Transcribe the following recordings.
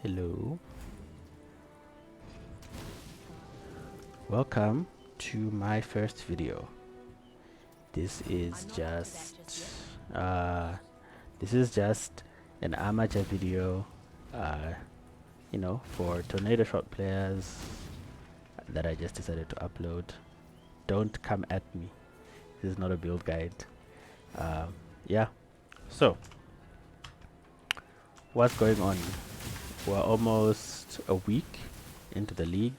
Hello. Welcome to my first video. This is just an amateur video, for tornado shot players that I just decided to upload. Don't come at me. This is not a build guide. Yeah. So, what's going on? We're almost a week into the league,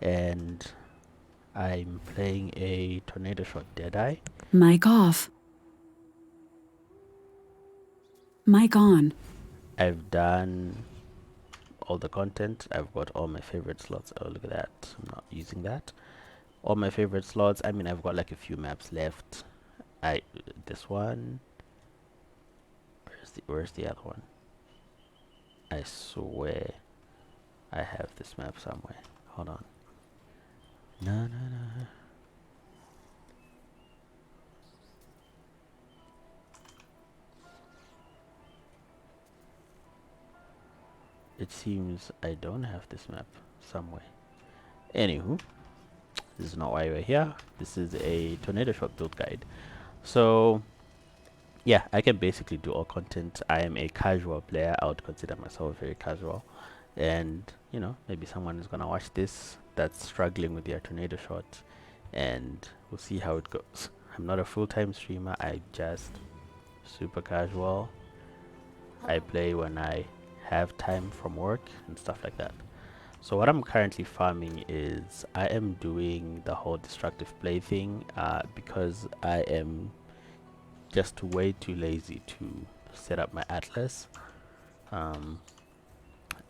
and I'm playing a tornado shot Deadeye. Mic off. Mic on. I've done all the content. I've got all my favorite slots. Oh, look at that. I'm not using that. All my favorite slots. I mean, I've got like a few maps left. This one. Where's the other one? I swear I have this map somewhere. Hold on. No. It seems I don't have this map somewhere. Anywho, this is not why we're here. This is a tornado shot build guide. So, yeah, I can basically do all content. I am a casual player. I would consider myself very casual. And, maybe someone is going to watch this that's struggling with their tornado shot. And we'll see how it goes. I'm not a full-time streamer. I'm just super casual. I play when I have time from work and stuff like that. So what I'm currently farming is I am doing the whole destructive play thing because I am just way too lazy to set up my atlas.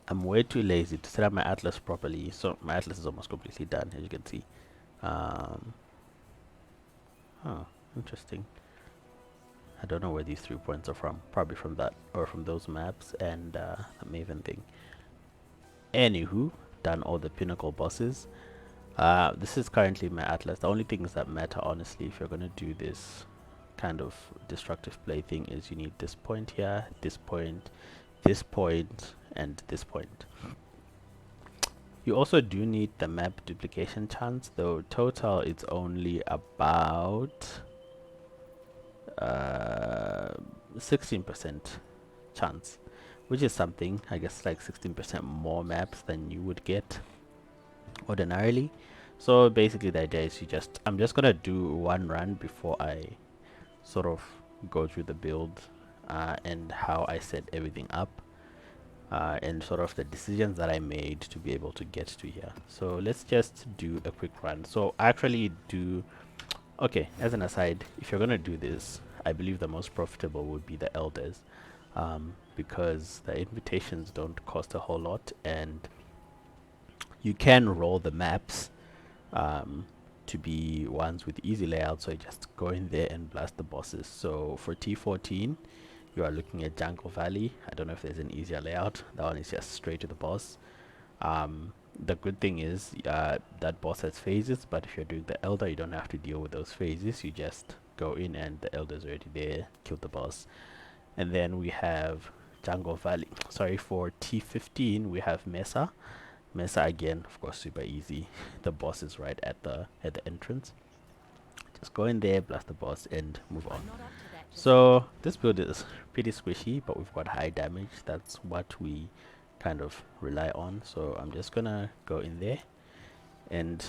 I'm way too lazy to set up my atlas properly, so my atlas is almost completely done, as you can see. Interesting. I don't know where these 3 points are from. Probably from that or from those maps and the Maven thing. Anywho, done all the pinnacle bosses. This is currently my atlas. The only things that matter, honestly, if you're gonna do this kind of destructive play thing, is you need this point here, this point, and this point. You also do need the map duplication chance, though total it's only about 16% chance, which is something. I guess like 16% more maps than you would get ordinarily. So basically the idea is I'm just gonna do one run before I sort of go through the build and how I set everything up and sort of the decisions that I made to be able to get to here. So let's just do a quick run. So actually okay, as an aside, if you're gonna do this, I believe the most profitable would be the elders, because the invitations don't cost a whole lot, and you can roll the maps to be ones with easy layout, so you just go in there and blast the bosses. So for T14, you are looking at Jungle Valley. I don't know if there's an easier layout. That one is just straight to the boss. The good thing is that boss has phases, but if you're doing the elder, you don't have to deal with those phases. You just go in and the elder's already there, kill the boss. And then we have Jungle Valley. Sorry, for T15 we have Mesa. Mesa again, of course, super easy. The boss is right at the entrance. Just go in there, blast the boss, and move on. So this build is pretty squishy, but we've got high damage. That's what we kind of rely on. So I'm just gonna go in there and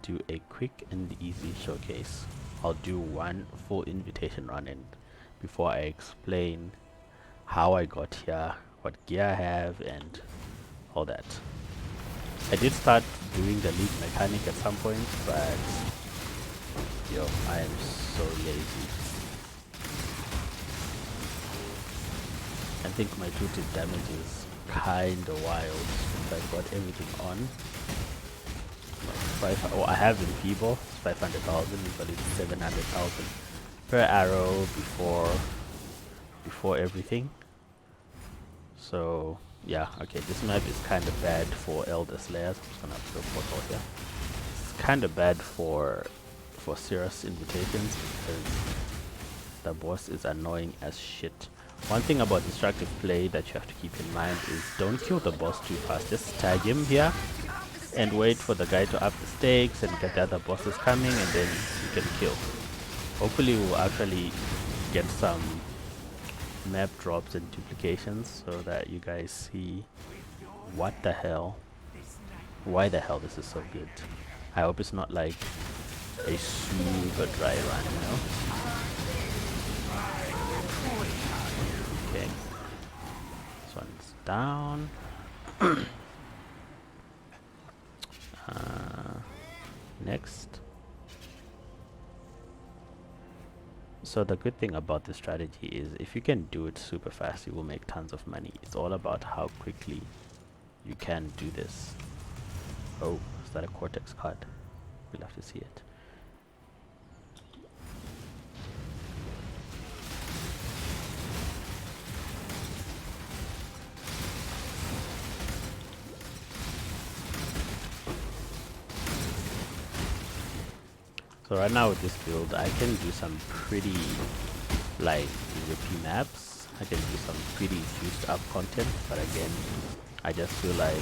do a quick and easy showcase. I'll do one full invitation run, and before I explain how I got here, what gear I have, and all that. I did start doing the lead mechanic at some point, but I am so lazy. I think my total damage is kinda wild since I've got everything on. I have in feeble, it's 500,000, but it's 700,000 per arrow before everything. So yeah, okay, this map is kind of bad for Elder Slayers. I'm just gonna put a portal here. It's kind of bad for serious invitations because the boss is annoying as shit One thing about destructive play that you have to keep in mind is don't kill the boss too fast. Just tag him here and wait for the guy to up the stakes and get the other bosses coming, and then you can kill. Hopefully we'll actually get some map drops and duplications so that you guys see what the hell, why the hell this is so good. I hope it's not like a super dry run, you know? Okay. This one's down. Next. So the good thing about this strategy is if you can do it super fast, you will make tons of money. It's all about how quickly you can do this. Oh, is that a Cortex card? We'll have to see it. So right now with this build, I can do some pretty like rippy maps. I can do some pretty juiced up content, but again, I just feel like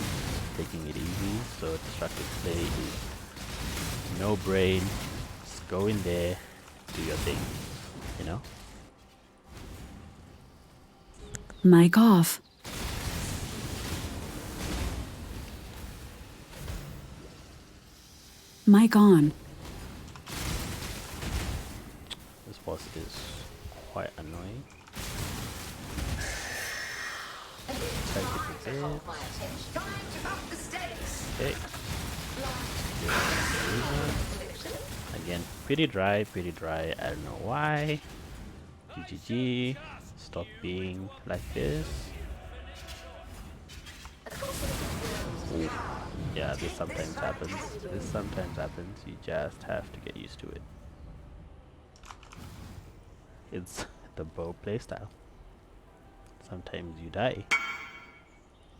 taking it easy. So destructive play is no brain. Just go in there, do your thing, you know? Mic off. Mic on. This boss is quite annoying. Take it a bit. Okay. Again, pretty dry, pretty dry. I don't know why. GGG. Stop being like this. Ooh. Yeah, this sometimes happens. This sometimes happens. You just have to get used to it. It's the bow playstyle. Sometimes you die.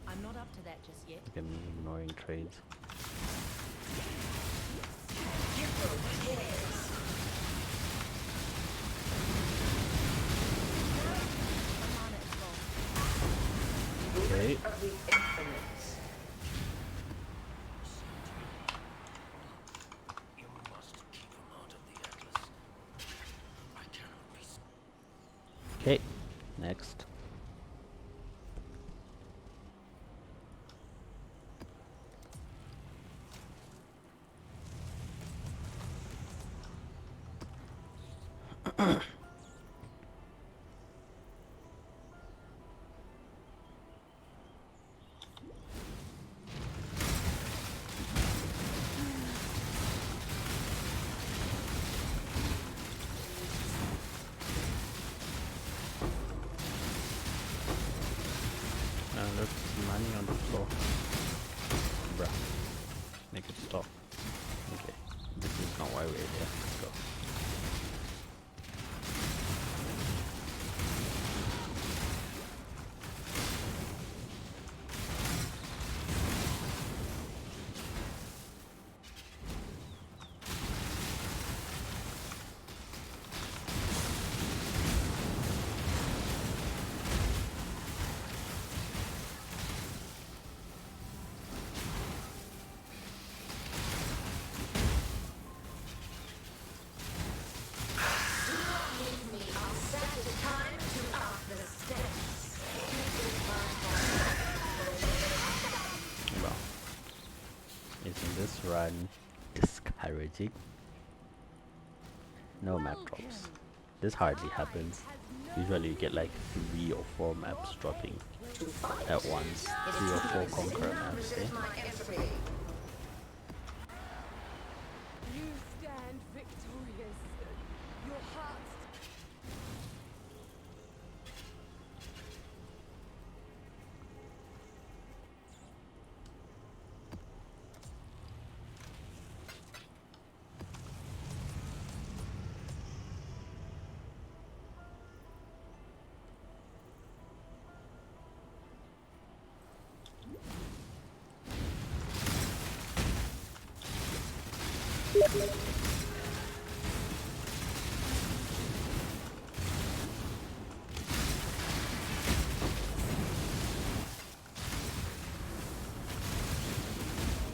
I'm not up to that just yet. Look at me ignoring trades. Okay. Okay, next. There's money on the floor. Bruh. Make it stop. Okay. This is not why we're here. Let's go. Well, isn't this run discouraging? No map drops. This hardly happens. Usually you get like 3 or 4 maps dropping at once. 3 or 4 conqueror maps, eh? You stand victorious. Your heart.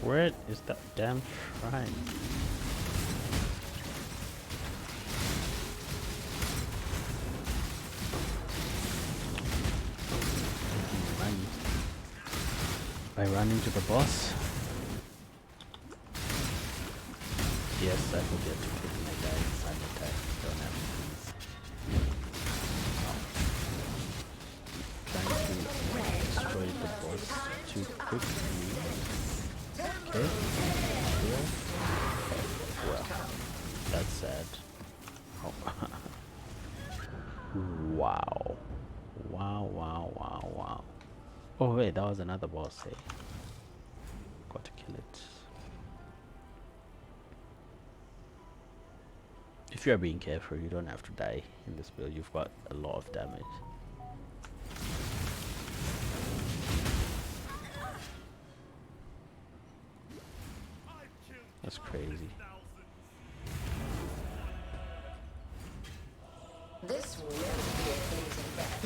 Where is that damn shrine? I run into the boss. Yes, I forget to put my guys on attack. Don't have these. Trying to destroy the boss too quickly. Okay. Here. Well, that's sad. Oh. Wow. Wow. Oh wait, that was another boss, hey. Got to kill it. If you're being careful, you don't have to die in this build. You've got a lot of damage. That's crazy. This will never be a fleeting death.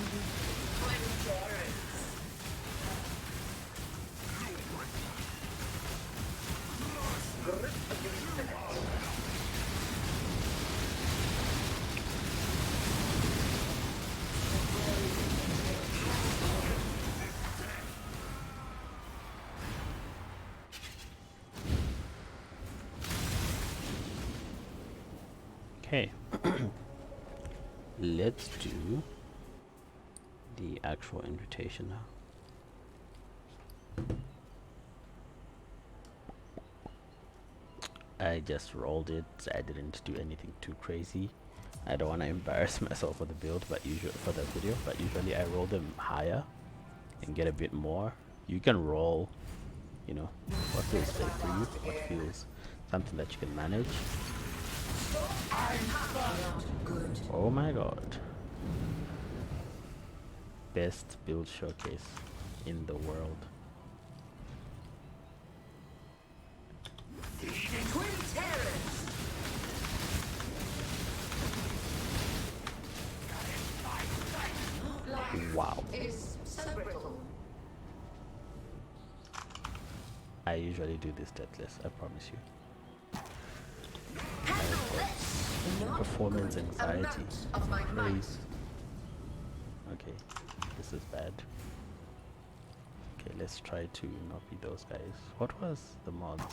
Okay. Let's do the actual invitation now. I just rolled it. I didn't do anything too crazy. I don't want to embarrass myself for the build, but usually for the video. But usually I roll them higher and get a bit more. You can roll, you know, what feels safe for you, what feels something that you can manage. Oh my god. Best build showcase in the world. Wow. I usually do this deathless, I promise you. Performance anxiety. Crazy. Okay, this is bad. Okay, let's try to not be those guys. What was the mods?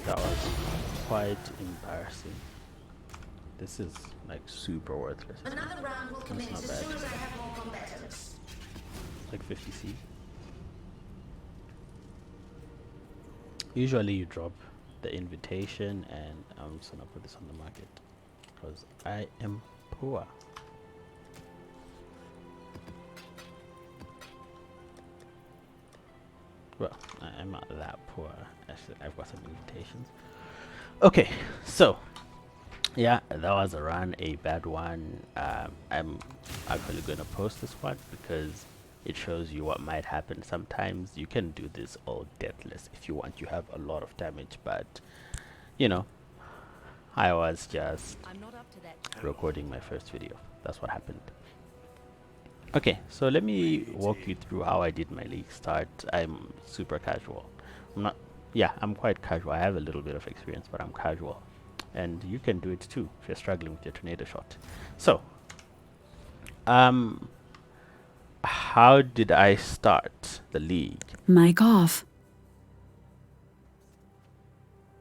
That was quite embarrassing. This is like super worthless. Another round will commence not as bad. soon as I have more combatants. Like 50C. Usually you drop the invitation, and I'm just gonna put this on the market because I am poor. Well, I'm not that poor. Actually, I've got some invitations. Okay, so yeah, that was a run, a bad one. I'm actually gonna post this one because it shows you what might happen. Sometimes you can do this all deathless if you want. You have a lot of damage, but you know, I was just I'm not up to that. recording my first video. That's what happened. Okay, so let me walk you through how I did my league start. I'm super casual. I'm quite casual. I have a little bit of experience, but I'm casual. And you can do it too if you're struggling with your tornado shot. So, how did I start the league? Mic off.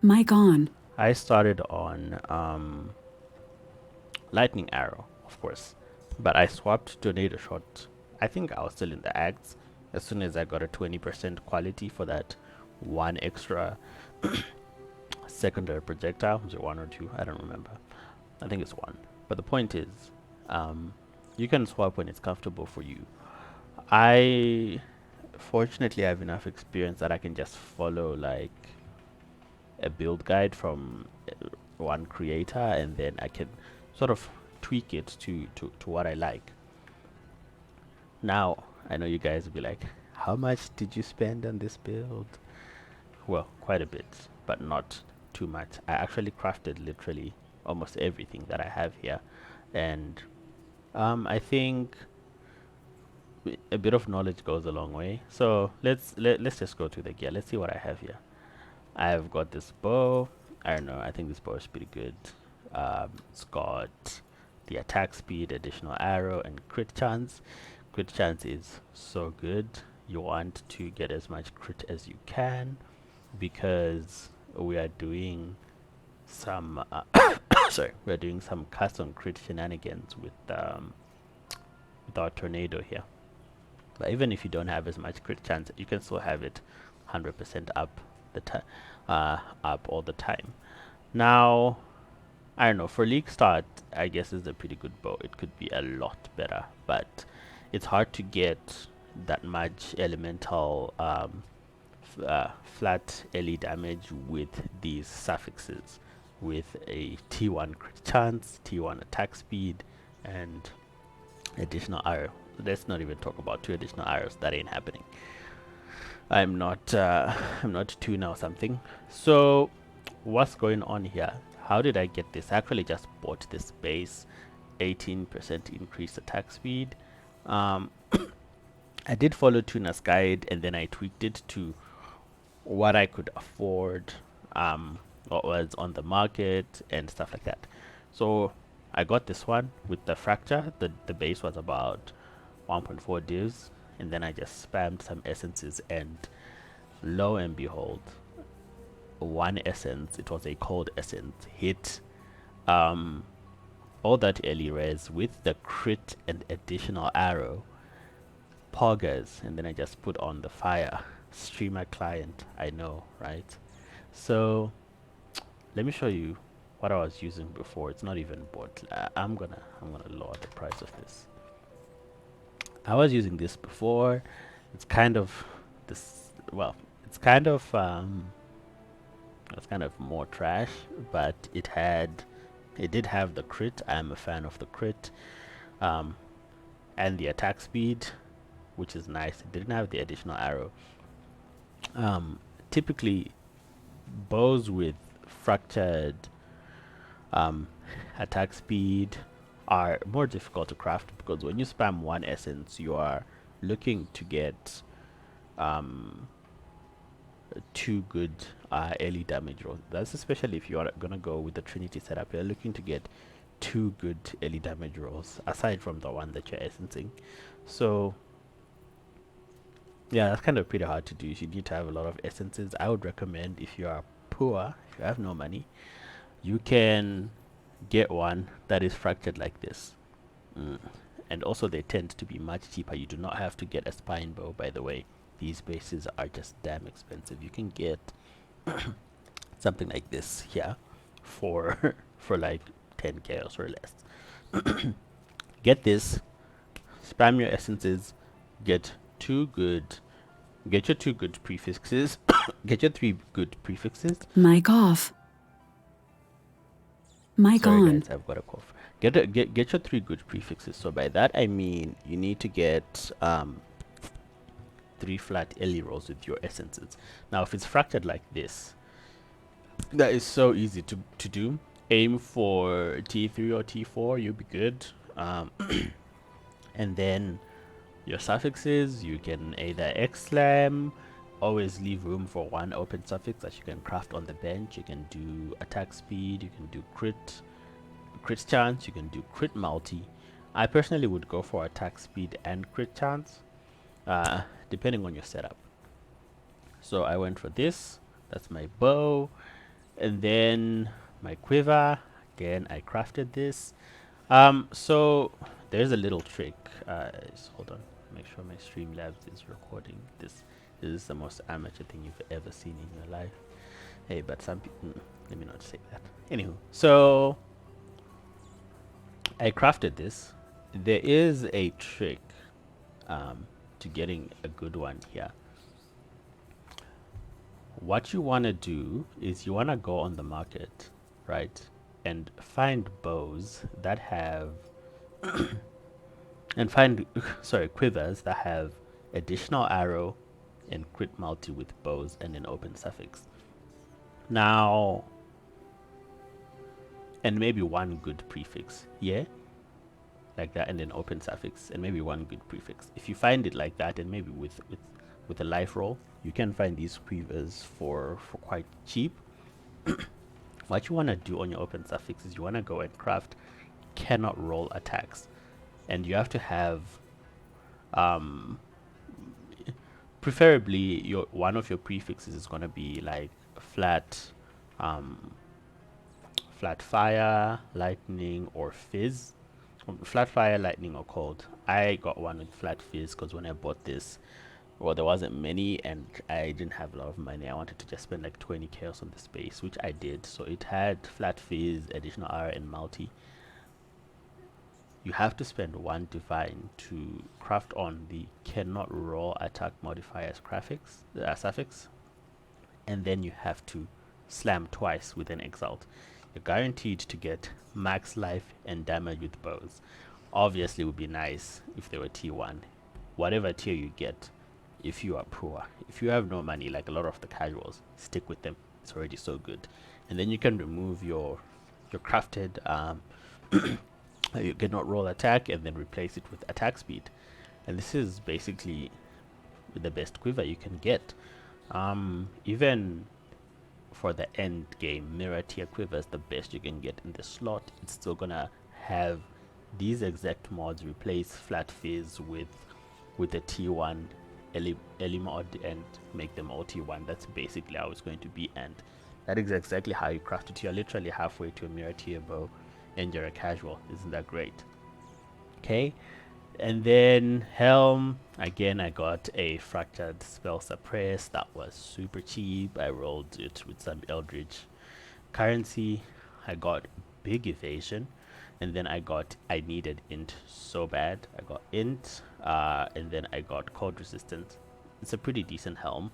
Mic on. I started on lightning arrow, of course, but I swapped tornado shot. I think I was still in the acts as soon as I got a 20% quality for that one extra secondary projectile. Was it one or two? I don't remember. I think it's one. But the point is, you can swap when it's comfortable for you. I fortunately have enough experience that I can just follow like a build guide from one creator, and then I can sort of tweak it to what I like. Now, I know you guys will be like, how much did you spend on this build? Well, quite a bit, but not too much. I actually crafted literally almost everything that I have here, and I think a bit of knowledge goes a long way. So let's just go to the gear. Let's see what I have here. I've got this bow. I don't know. I think this bow is pretty good. It's got the attack speed, additional arrow, and crit chance. Crit chance is so good. You want to get as much crit as you can, because we are doing some sorry, we're doing some custom crit shenanigans with our tornado here. But even if you don't have as much crit chance, you can still have it 100% up up all the time. Now, I don't know, for League Start, I guess is a pretty good bow. It could be a lot better, but it's hard to get that much elemental flat LE damage with these suffixes, with a T1 crit chance, T1 attack speed, and additional arrow. Let's not even talk about 2 additional arrows. That ain't happening. I'm not 2 now something. So what's going on here? How did I get this? I actually just bought this base 18% increased attack speed. I did follow Tuna's guide, and then I tweaked it to what I could afford, what was on the market and stuff like that. So I got this one with the fracture. The base was about 1.4 divs, and then I just spammed some essences, and lo and behold, one essence, it was a cold essence, hit all that early res with the crit and additional arrow, poggers, and then I just put on the fire. Streamer client, I know, right? So let me show you what I was using before. It's not even bought. I'm gonna lower the price of this. I was using this before. It's kind of this, well, it's kind of more trash, but it did have the crit. I'm a fan of the crit, and the attack speed, which is nice. It didn't have the additional arrow. Typically bows with fractured attack speed are more difficult to craft, because when you spam one essence, you are looking to get 2 good early damage rolls. That's especially if you are gonna go with the Trinity setup. You're looking to get 2 good early damage rolls aside from the one that you're essencing. So yeah, that's kind of pretty hard to do. You need to have a lot of essences. I would recommend, if you are poor, if you have no money, you can get one that is fractured like this. And also they tend to be much cheaper. You do not have to get a spine bow, by the way. These bases are just damn expensive. You can get something like this here for for like 10 chaos or less. Get this, spam your essences, get your 2 good prefixes, get your 3 good prefixes. Mic off. Mic Sorry on. guys, I've got a cough. Get your 3 good prefixes. So by that I mean you need to get 3 flat LE rolls with your essences. Now if it's fractured like this, that is so easy to do. Aim for T3 or T4, you'll be good. And then your suffixes, you can either X-slam, always leave room for 1 open suffix that you can craft on the bench. You can do attack speed, you can do crit chance, you can do crit multi. I personally would go for attack speed and crit chance, depending on your setup. So I went for this. That's my bow, and then my quiver. Again, I crafted this. So there's a little trick. Hold on, make sure my Streamlabs is recording this. This is the most amateur thing you've ever seen in your life. Hey, but some people, let me not say that. Anywho, so I crafted this. There is a trick to getting a good one here. What you want to do is you want to go on the market, right? And find bows that have and find sorry, quivers that have additional arrow and crit multi with bows and an open suffix. Now, and maybe one good prefix, yeah, like that, and an open suffix, and maybe one good prefix. If you find it like that, and maybe with a life roll, you can find these quivers for quite cheap. What you want to do on your open suffix is you want to go and craft cannot roll attacks, and you have to have um preferably your one of your prefixes is going to be like flat um flat fire, lightning, or fizz. Flat fire, lightning, or cold. I got one with flat fizz because when I bought this, well, there wasn't many and I didn't have a lot of money. I wanted to just spend like 20 chaos on the space, which I did. So it had flat fizz, additional R, and multi. You have to spend one divine to craft on the cannot roll attack modifiers suffix, and then you have to slam twice with an exalt. You're guaranteed to get max life and damage with bows. Obviously, it would be nice if they were T1. Whatever tier you get, if you are poor, if you have no money, like a lot of the casuals, stick with them. It's already so good. And then you can remove your crafted you cannot roll attack and then replace it with attack speed. And this is basically the best quiver you can get. Even for the end game, mirror tier quiver is the best you can get in the slot. It's still gonna have these exact mods replace flat fizz with a T1 Ellie mod and make them all T1. That's basically how it's going to be, and that is exactly how you craft it. You're literally halfway to a mirror tier bow and you're a casual. Isn't that great? Okay, and then helm again. I got a fractured spell suppress that was super cheap. I rolled it with some eldritch currency. I got big evasion, and then I needed int so bad. I got int, and then I got cold resistance. It's a pretty decent helm.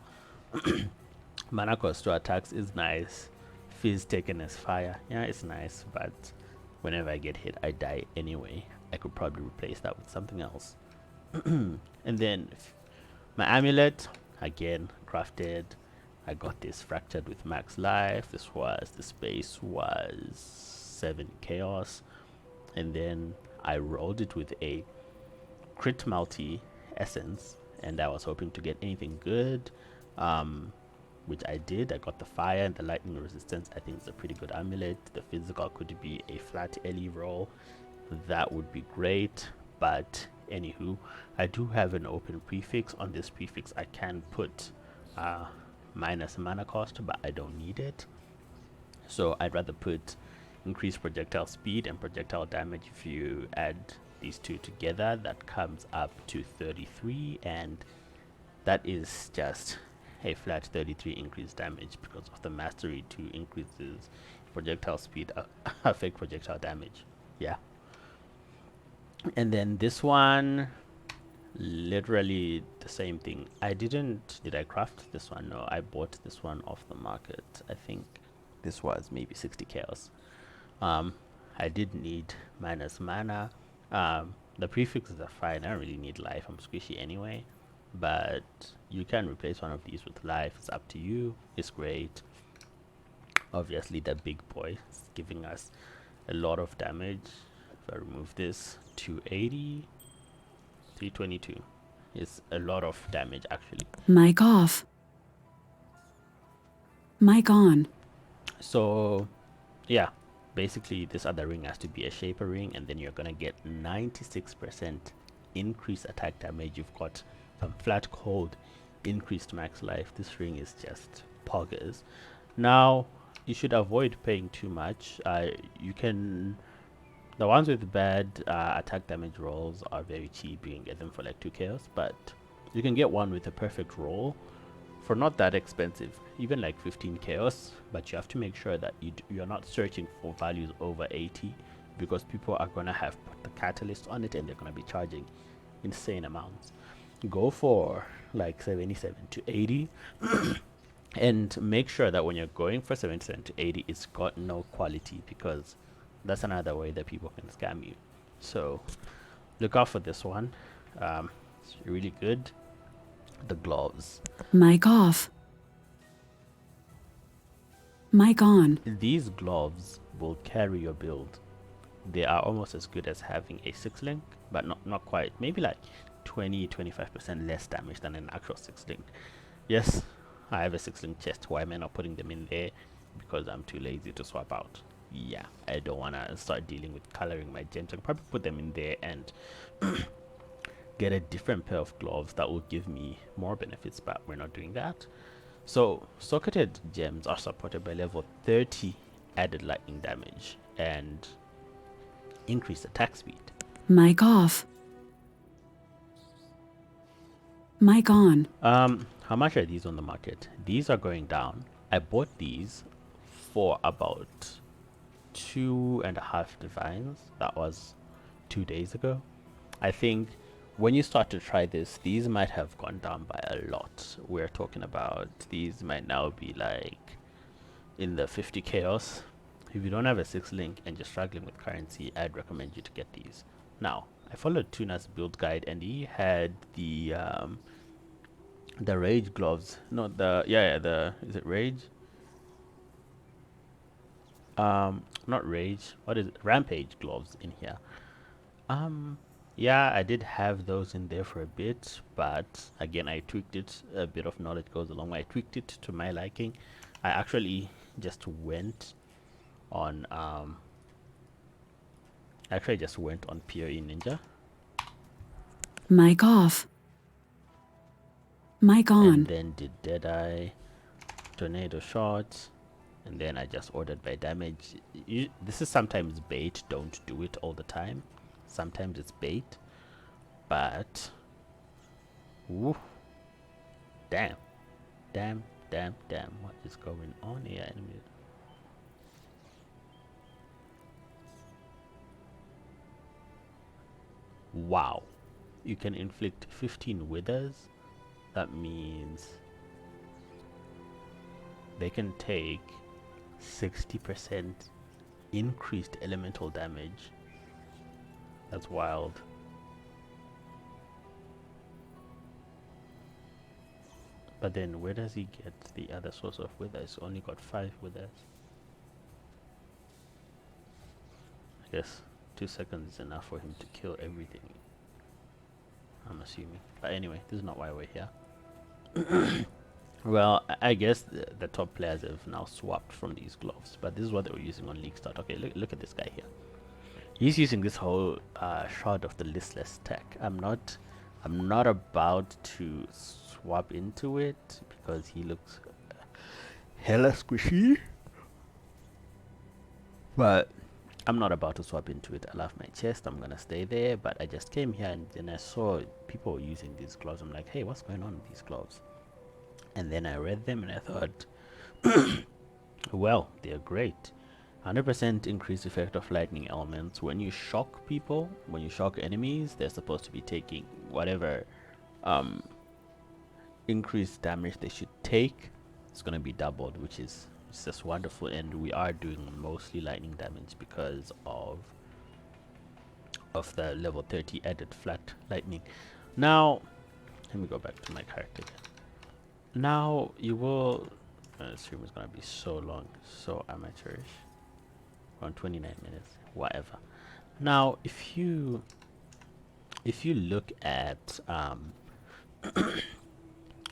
Mana cost to attacks is nice. Fizz taken as fire, yeah, it's nice, but whenever I get hit, I die anyway. I could probably replace that with something else. And then my amulet, again, crafted. I got this fractured with max life. The space was 7 chaos. And then I rolled it with a crit multi essence. And I was hoping to get anything good. Which I did. I got the fire and the lightning resistance. I think it's a pretty good amulet. The physical could be a flat Ellie roll. That would be great. But anywho, I do have an open prefix. On this prefix, I can put minus mana cost, but I don't need it. So I'd rather put increased projectile speed and projectile damage. If you add these two together, that comes up to 33, and that is just a flat 33 increased damage because of the mastery. 2 increases projectile speed affect projectile damage. Yeah. And then this one, literally the same thing. Did I craft this one? No, I bought this one off the market. I think this was maybe 60 chaos. I did need minus mana. The prefixes are fine. I don't really need life. I'm squishy anyway. But you can replace one of these with life. It's up to you. It's great. Obviously, the big boy is giving us a lot of damage. If I remove this, 280, 322 is a lot of damage actually. Mic off. Mic on. So yeah, basically this other ring has to be a shaper ring, and then you're gonna get 96% increased attack damage. You've got some flat cold, increased max life. This ring is just poggers. Now you should avoid paying too much. The ones with bad attack damage rolls are very cheap. You can get them for like 2 chaos, but you can get one with a perfect roll for not that expensive, even like 15 chaos. But you have to make sure that you're not searching for values over 80, because people are gonna have put the catalyst on it and they're gonna be charging insane amounts. Go for like 77 to 80 And make sure that when you're going for 77 to 80, it's got no quality, because that's another way that people can scam you. So look out for this one. It's really good. The gloves. Mic off. Mic on. These gloves will carry your build. They are almost as good as having a 6-link, but not quite. Maybe like 20-25% less damage than an actual 6-link. Yes, I have a 6-link chest. Why am I not putting them in there? Because I'm too lazy to swap out. Yeah, I don't want to start dealing with coloring my gems. I can probably put them in there and get a different pair of gloves that will give me more benefits, but we're not doing that. So socketed gems are supported by level 30 added lightning damage and increased attack speed. Mic off. Mic on. How much are these on the market? These are going down. I bought these for about 2.5 divines. That was 2 days ago. I think when you start to try this, these might have gone down by a lot. We're talking about these might now be like in the 50 chaos. If you don't have a 6-link and you're struggling with currency, I'd recommend you to get these. Now, I followed Tuna's build guide, and he had the rage gloves. No, the is it rage? Not rage. What is it? Rampage gloves in here. Yeah, I did have those in there for a bit, but again, I tweaked it. A bit of knowledge goes a long way. I tweaked it to my liking. I actually just went on POE Ninja. Mic off. Mic on. And then did Deadeye, Tornado Shot, and then I just ordered by damage. This is sometimes bait, don't do it all the time. Sometimes it's bait, but woo, damn, what is going on here? Wow, you can inflict 15 withers. That means they can take 60% increased elemental damage. That's wild. But then where does he get the other source of withers? Only got 5 withers. I guess 2 seconds is enough for him to kill everything, I'm assuming. But anyway, this is not why we're here. Well, I guess the top players have now swapped from these gloves, but this is what they were using on League Start. Okay, look at this guy here. He's using this whole Shard of the Listless tech. I'm not about to swap into it because he looks hella squishy. But I'm not about to swap into it. I love my chest. I'm gonna stay there. But I just came here and then I saw people using these gloves. I'm like, hey, what's going on with these gloves? And then I read them and I thought, well, they're great. 100% increased effect of lightning elements. When you shock people, when you shock enemies, they're supposed to be taking whatever increased damage they should take. It's gonna be doubled, which is just wonderful. And we are doing mostly lightning damage because of the level 30 added flat lightning. Now, let me go back to my character again. Now you will. The stream is gonna be so long, so amateurish. Around 29 minutes, whatever. Now, if you look at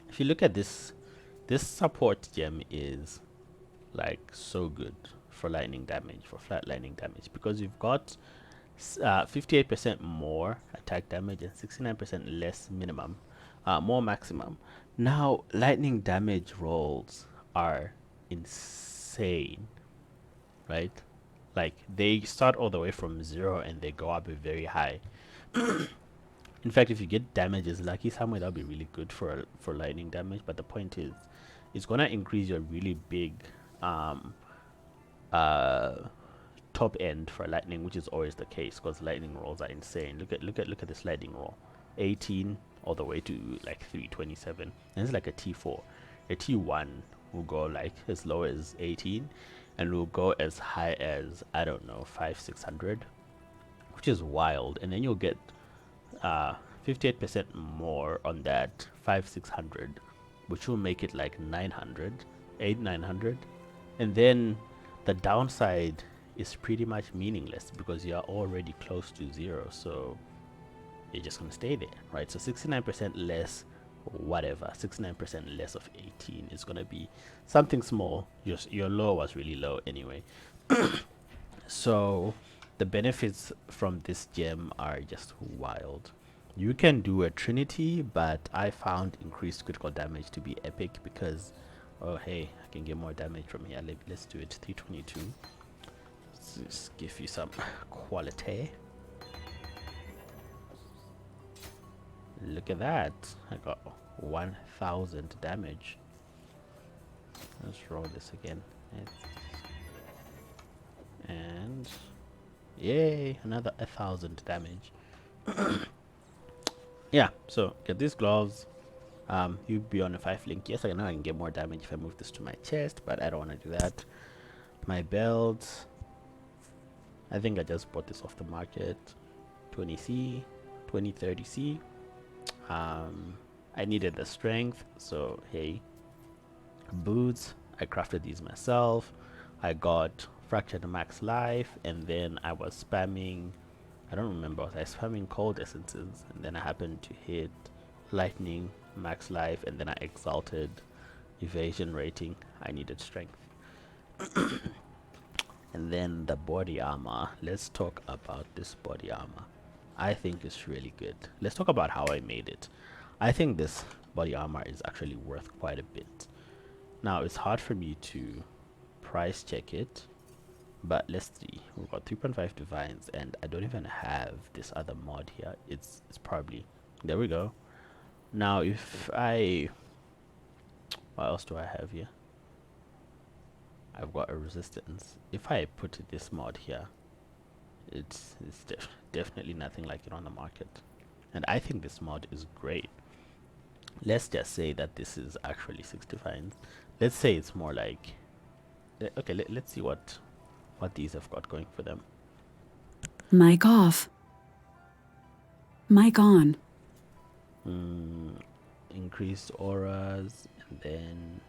if you look at this support gem is like so good for lightning damage, for flat lightning damage, because you've got 58% more attack damage and 69% less minimum, more maximum. Now, lightning damage rolls are insane, right? Like, they start all the way from 0 and they go up very high. In fact, if you get damages lucky somewhere, that'll be really good for lightning damage. But the point is, it's gonna increase your really big top end for lightning, which is always the case because lightning rolls are insane. Look at this lightning roll, 18 all the way to like 327, and it's like a T4. A T1 will go like as low as 18, and will go as high as, I don't know, 500-600, which is wild. And then you'll get 58% more on that 500-600, which will make it like 900, and then the downside is pretty much meaningless because you are already close to zero, so you're just gonna stay there, right? So 69% less, whatever, 69% less of 18 is gonna be something small. Your low was really low anyway. So the benefits from this gem are just wild. You can do a trinity, but I found increased critical damage to be epic because, oh hey, I can get more damage from here. Let's do it. 322. Let's just give you some quality. Look at that. I got 1000 damage. Let's roll this again. And yay, another 1000 damage. Yeah, so get these gloves. You'll be on a 5 link. Yes, I know I can get more damage if I move this to my chest, but I don't want to do that. My belt, I think I just bought this off the market. 20C, 2030C. I needed the strength, so hey. Boots, I crafted these myself. I got fractured max life, and then I was spamming, I don't remember, was I spamming cold essences, and then I happened to hit lightning max life, and then I exalted evasion rating. I needed strength. And then the body armor. Let's talk about this body armor. I think it's really good. Let's talk about how I made it. I think this body armor is actually worth quite a bit. Now it's hard for me to price check it, but let's see. We've got 3.5 divines, and I don't even have this other mod here. It's probably, there we go. Now if I, what else do I have here? I've got a resistance. If I put this mod here, it's definitely nothing like it on the market, and I think this mod is great. Let's just say that this is actually 6 divines. Let's say it's more like, okay, let's see what these have got going for them. Mic off. Mic on. Increased auras, and then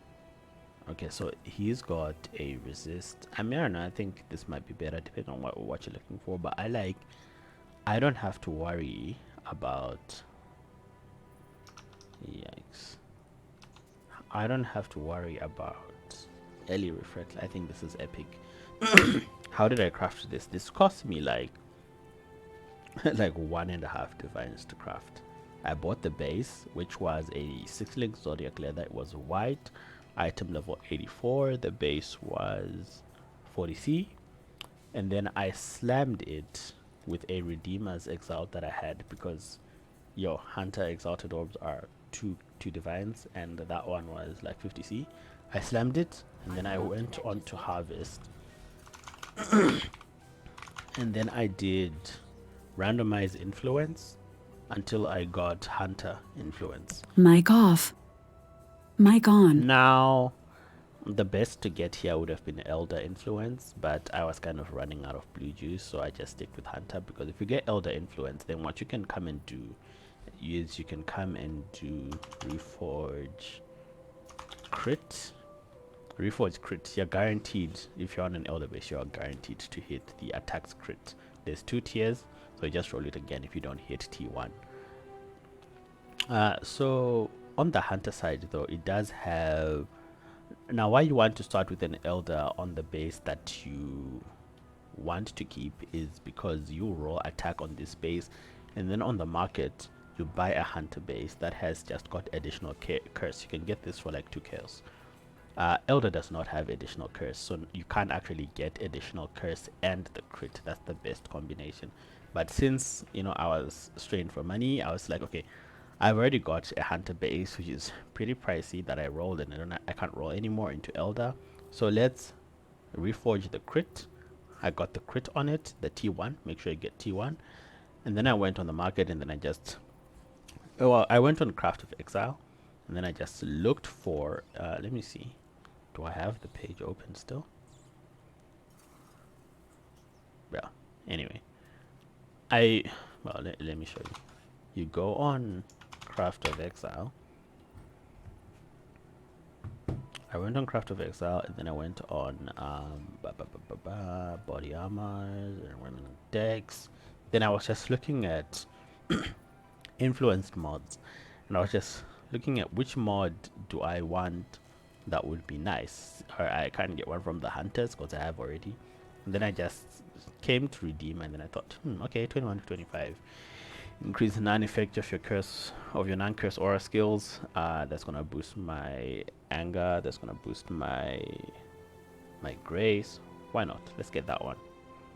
okay, so he's got a resist. I mean, I don't know, I think this might be better depending on what you're looking for, but I don't have to worry about, yikes, I don't have to worry about early reflect. I think this is epic. How did I craft this? This cost me like like 1.5 divines to craft. I bought the base, which was a 6-link zodiac leather. It was white, item level 84. The base was 40C, and then I slammed it with a redeemer's exalt that I had, because your hunter exalted orbs are two divines, and that one was like 50C. I slammed it, and then I went on to harvest. And then I did randomize influence until I got hunter influence. Mic off. Mic on. Now the best to get here would have been elder influence, but I was kind of running out of blue juice, so I just stick with hunter, because if you get elder influence, then what you can come and do is you can come and do reforge crit. Reforge crit, you're guaranteed, if you're on an elder base, you're guaranteed to hit the attacks crit. There's 2 tiers, so you just roll it again if you don't hit T1. So on the hunter side though, it does have, now why you want to start with an elder on the base that you want to keep is because you roll attack on this base, and then on the market you buy a hunter base that has just got additional curse. You can get this for like 2 kills. Elder does not have additional curse, so you can't actually get additional curse and the crit. That's the best combination. But since, you know, I was strained for money, I was like, okay, I've already got a hunter base, which is pretty pricey, that I rolled, and I can't roll anymore into elder. So let's reforge the crit. I got the crit on it, the T1. Make sure you get T1. And then I went on the market, and then I just, well, I went on Craft of Exile, and then I just looked for, let me see. Do I have the page open still? Yeah. Anyway, well, let me show you. You go on Craft of Exile. I went on Craft of Exile, and then I went on body armors, and I went on decks. Then I was just looking at influenced mods, and I was just looking at which mod do I want that would be nice. Or I can't get one from the hunters because I have already. And then I just came to redeem, and then I thought, okay, 21 to 25. Increase the non-effect of your non-curse aura skills. That's gonna boost my anger. That's gonna boost my grace. Why not? Let's get that one.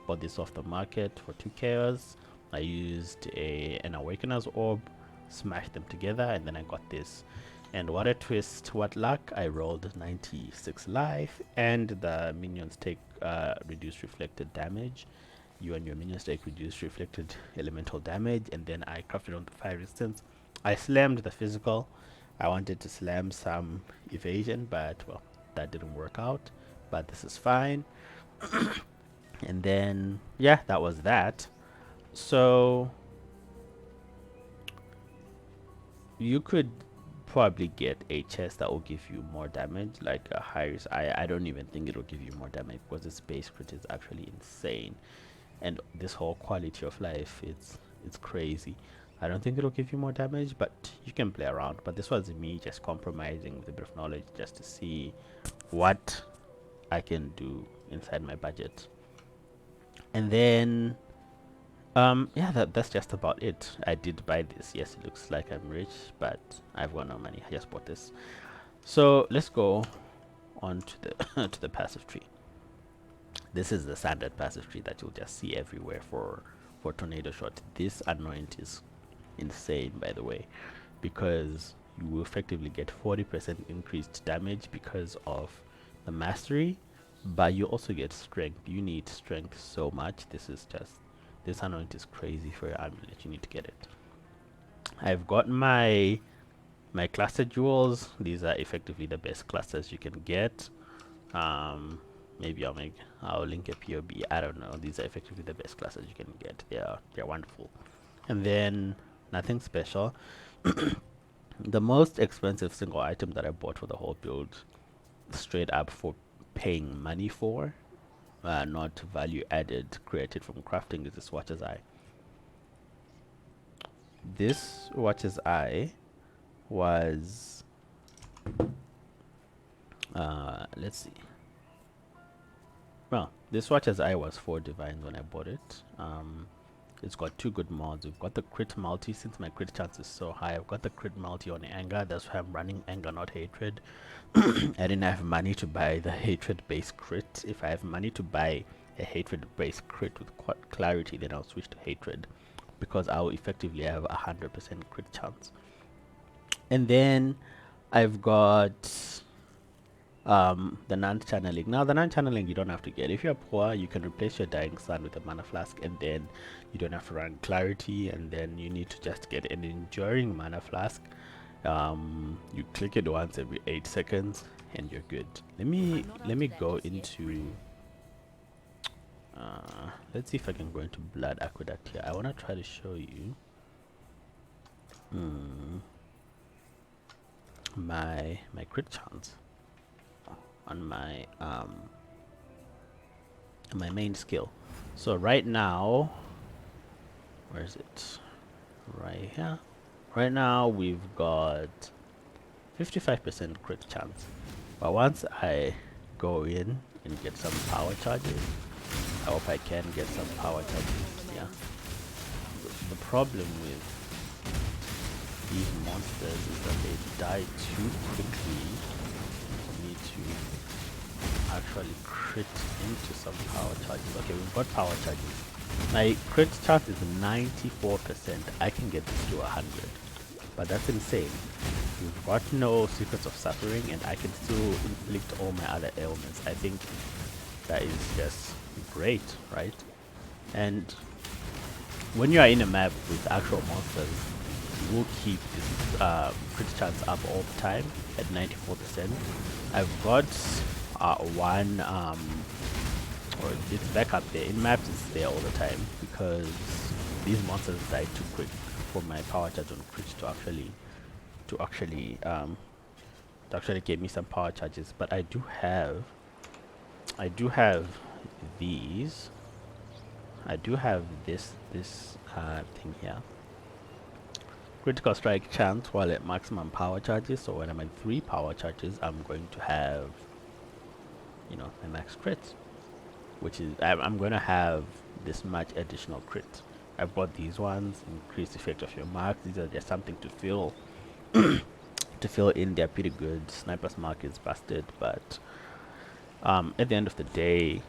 Bought this off the market for 2 chaos. I used an awakener's orb, smashed them together, and then I got this. And what a twist, what luck. I rolled 96 life, and the minions take reduced reflected damage. You and your minions take reduced reflected elemental damage, and then I crafted on the fire resistance. I slammed the physical. I wanted to slam some evasion, but well, that didn't work out. But this is fine. And then yeah, that was that. So you could probably get a chest that will give you more damage, like a high risk. I don't even think it'll give you more damage because this base crit is actually insane, and this whole quality of life, it's crazy. I don't think it'll give you more damage, but you can play around. But this was me just compromising with a bit of knowledge just to see what I can do inside my budget. And then yeah, that's just about it. I did buy this. Yes, it looks like I'm rich, but I've got no money. I just bought this. So let's go on to the to the passive tree. This is the standard passive tree that you'll just see everywhere for tornado shot. This anoint is insane, by the way, because you will effectively get 40% increased damage because of the mastery, but you also get strength. You need strength so much. This anoint is crazy for your amulet. You need to get it. I've got my cluster jewels. These are effectively the best clusters you can get. Maybe I'll link a POB. I don't know. These are effectively the best clusters you can get. They're wonderful. And then nothing special. The most expensive single item that I bought for the whole build, straight up for paying money for, not value added, created from crafting, is this Watcher's Eye. This Watcher's Eye was let's see. Well, this Watcher's Eye was 4 divines when I bought it. It's got 2 good mods. We've got the crit multi. Since my crit chance is so high, I've got the crit multi on anger. That's why I'm running anger, not hatred. I didn't have money to buy the hatred based crit. If I have money to buy a hatred based crit with clarity, then I'll switch to hatred, because I'll effectively have 100% crit chance. And then I've got the non-channeling. Now the non-channeling you don't have to get. If you're poor, you can replace your dying sun with a mana flask, and then you don't have to run clarity, and then you need to just get an enduring mana flask. You click it once every 8 seconds and you're good. Let me go into let's see if I can go into blood aqueduct here. I want to try to show you my crit chance on my main skill. So right now, where is it? Right here. Right now we've got 55% crit chance, but once I go in and get some power charges, I hope I can get some power charges. Yeah, the problem with these monsters is that they die too quickly for me to actually crit into some power charges. Okay, we've got power charges. My crit chance is 94%. I can get this to 100, but that's insane. We've got no secrets of suffering, and I can still inflict all my other ailments. I think that is just great, right? And when you are in a map with actual monsters, will keep this crit chance up all the time at 94%. I've got one or it's back up there. In maps it's there all the time because these monsters die too quick for my power charge on crit to actually give me some power charges. But I do have these. I do have this thing here. Critical strike chance while at maximum power charges. So when I'm at 3 power charges, I'm going to have, you know, my max crit, which is I'm going to have this much additional crit. I've got these ones, increased effect of your mark. These are just something to fill to fill in. They're pretty good. Sniper's mark is busted, but at the end of the day,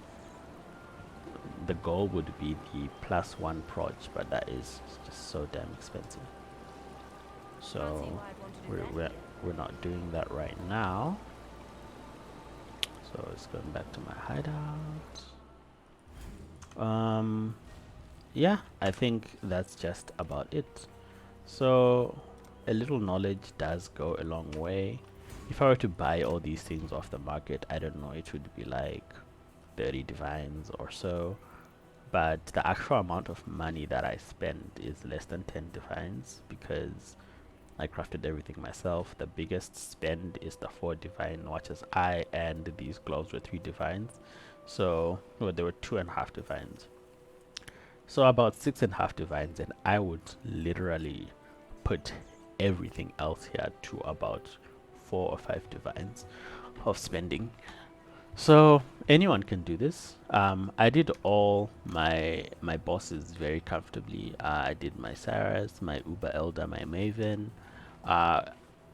the goal would be the +1 proj, but that is just so damn expensive. So we're not doing that right now. So it's going back to my hideout. Yeah, I think that's just about it. So a little knowledge does go a long way. If I were to buy all these things off the market, I don't know, it would be like 30 divines or so, but the actual amount of money that I spend is less than 10 divines because I crafted everything myself. The biggest spend is the 4 divine watches eye, and these gloves were 3 divines, so well, there were 2.5 divines, so about 6.5 divines, and I would literally put everything else here to about 4 or 5 divines of spending. So anyone can do this. I did all my bosses very comfortably. I did my Cyrus, my Uber Elder, my Maven,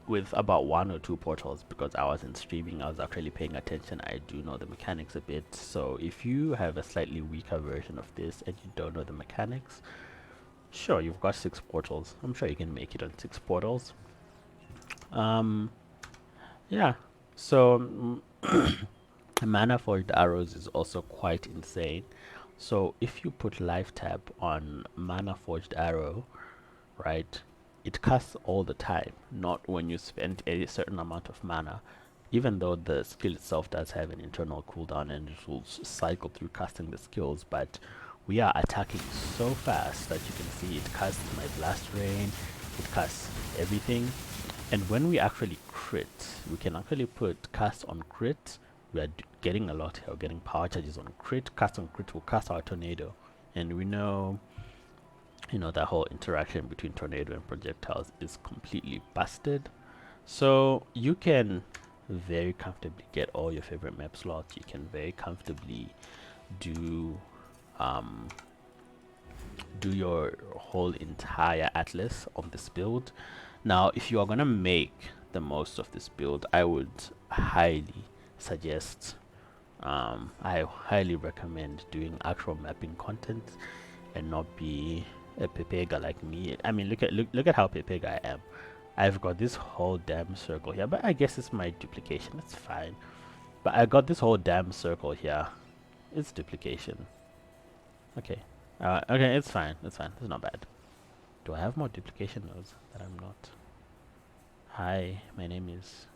with about 1 or 2 portals because I wasn't streaming. I was actually paying attention. I do know the mechanics a bit. So if you have a slightly weaker version of this and you don't know the mechanics, sure, you've got 6 portals. I'm sure you can make it on 6 portals. Yeah. So mana forged arrows is also quite insane. So if you put life tab on mana forged arrow, right, it casts all the time, not when you spend a certain amount of mana, even though the skill itself does have an internal cooldown and it will cycle through casting the skills. But we are attacking so fast that you can see it casts my blast rain, it casts everything. And when we actually crit, we can actually put cast on crit. We are getting a lot here. We're getting power charges on crit. Cast on crit will cast our tornado, and we know, you know, that whole interaction between tornado and projectiles is completely busted. So you can very comfortably get all your favorite map slots. You can very comfortably do your whole entire atlas on this build. Now if you are gonna make the most of this build, I would highly suggest, I highly recommend doing actual mapping content and not be a Pepega like me. I mean, look at how Pepega I am. I've got this whole damn circle here, but I guess it's my duplication. It's fine. But I got this whole damn circle here. It's duplication. Okay. Okay, it's fine. It's fine. It's not bad. Do I have more duplication nodes that I'm not? Hi, my name is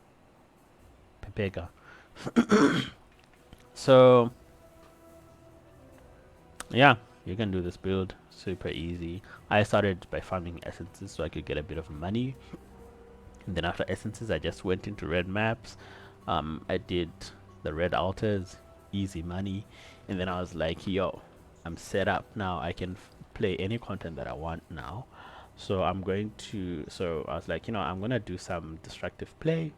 Pepega. So yeah, you can do this build super easy. I started by farming essences so I could get a bit of money, and then after essences I just went into red maps. I did the red altars, easy money, and then I was like, yo, I'm set up now. I can play any content that I want now. So I'm going to, so I was like, you know, I'm gonna do some destructive play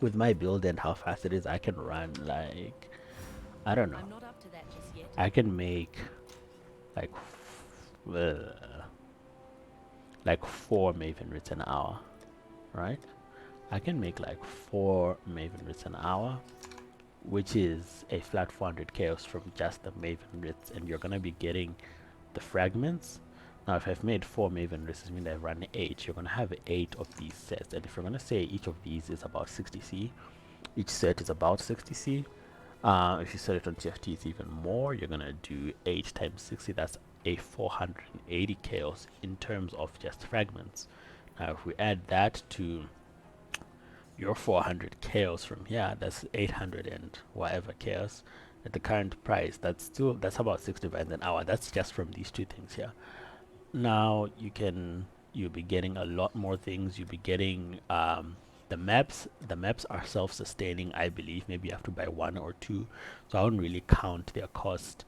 with my build and how fast it is. I can run like, I don't know, I'm not up to that just yet. I can make like 4 Maven Rits an hour, right? I can make like 4 Maven Rits an hour, which is a flat 400 chaos from just the Maven Rits, and you're gonna be getting the fragments. Now if I've made 4 Maven Rits, it means I've run 8. You're gonna have 8 of these sets, and if you're gonna say each of these is about 60c, each set is about 60c. If you set it on TFT, it's even more. You're gonna do 8 times 60. That's a 480 chaos in terms of just fragments. Now if we add that to your 400 chaos from here, that's 800 and whatever chaos at the current price. That's about 60 dividends an hour. That's just from these two things here. Now you'll be getting a lot more things. You'll be getting the maps are self-sustaining, I believe. Maybe you have to buy one or two, so I wouldn't really count their cost.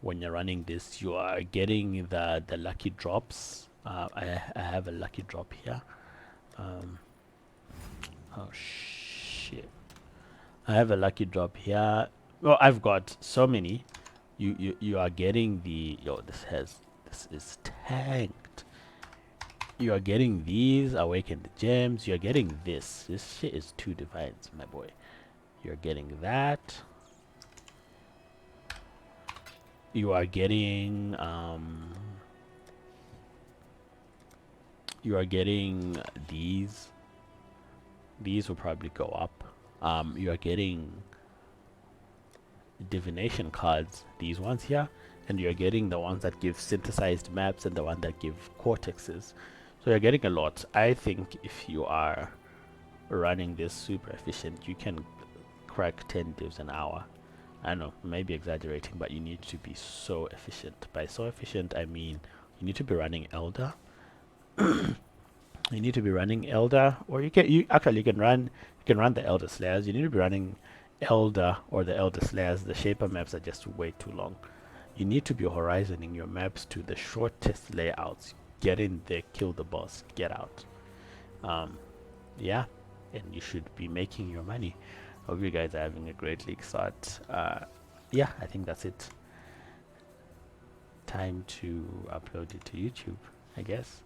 When you're running this, you are getting the lucky drops. I have a lucky drop here. Oh shit, I have a lucky drop here. Well, I've got so many. You are getting the this is tanked. You are getting these awakened gems. You're getting this shit is 2 divines, my boy. You're getting that. You are getting these will probably go up. You are getting divination cards, these ones here, and you're getting the ones that give synthesized maps and the one that give cortexes. So you're getting a lot. I think if you are running this super efficient, you can crack 10 divs an hour. I know, maybe exaggerating, but you need to be so efficient. By so efficient, I mean you need to be running Elder. You need to be running Elder, or you can run the Elder Slayers. You need to be running Elder or the Elder Slayers. The Shaper maps are just way too long. You need to be horizoning your maps to the shortest layouts. Get in there, kill the boss, get out. Yeah, and you should be making your money. Hope you guys are having a great league start. Yeah, I think that's it. Time to upload it to YouTube, I guess.